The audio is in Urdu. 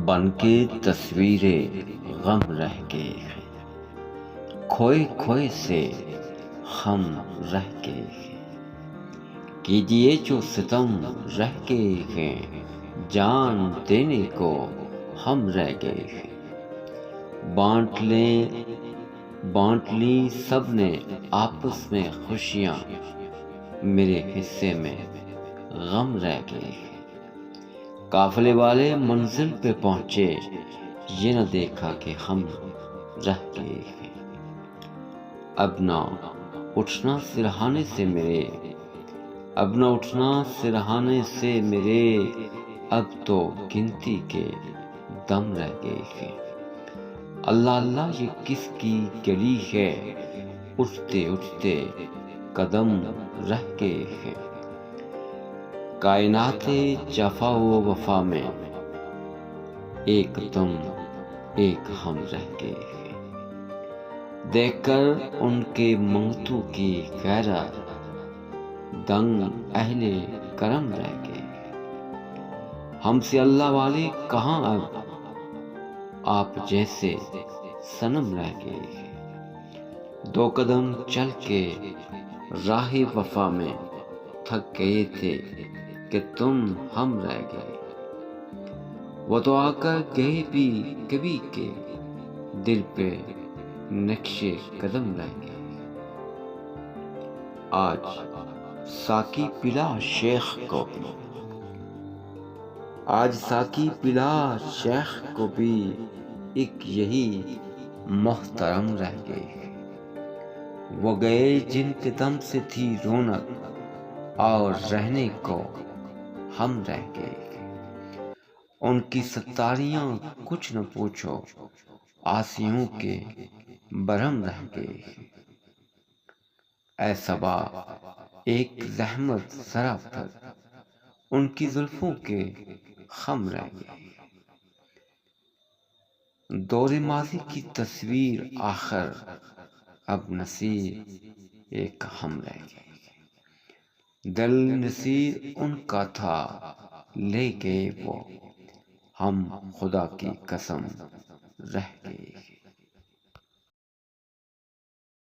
بن کے تصویریں غم رہ گئے ہیں، کھوئے کھوئے سے ہم رہ گئے ہیں، کیجئے جو ستم رہ گئے ہیں، جان دینے کو ہم رہ گئے ہیں۔ بانٹ لی سب نے آپس میں خوشیاں، میرے حصے میں غم رہ گئے ہیں۔ قافلے والے منزل پہ پہنچے، یہ نہ دیکھا کہ ہم رہ گئے ہیں۔ اب نہ اٹھنا سرہانے سے میرے، اب نہ اٹھنا سرہانے سے میرے، اب تو گنتی کے دم رہ گئے ہیں۔ اللہ اللہ یہ کس کی گلی ہے، اٹھتے اٹھتے قدم رہ گئے ہیں۔ کائنات جفا و وفا میں ایک تم ایک ہم رہ گئے ہیں۔ دیکھ کر ان کے منگتوں کی غیرت، دنگ اہل کرم رہ گئے ہیں۔ ہم سے اللہ والے کہاں، اب آپ جیسے صنم رہ گئے ہیں۔ دو قدم چل کے راہ وفا میں تھک گئے تھے کہ تم ہم رہ گئے۔ وہ تو آ کر گئے بھی کبھی کے، دل پہ نقش قدم رہ گئے۔ آج ساقی پلا شیخ کو بھی، آج ساقی پلا شیخ کو بھی، ایک یہی محترم رہ گئے۔ وہ گئے جن کے دم سے تھی رونق، اور رہنے کو ہم رہ گئے۔ ان کی ستاریاں کچھ نہ پوچھو، آسیوں کے برہم رہ گئے۔ اے صبا ایک زحمت ذرا پر، ان کی زلفوں کے خم رہ گئے۔ دور ماضی کی تصویر آخر، اب نصیب ایک ہم رہ گئے۔ دل نصیب ان کا تھا، لے گئے وہ، ہم خدا کی قسم رہ گئے۔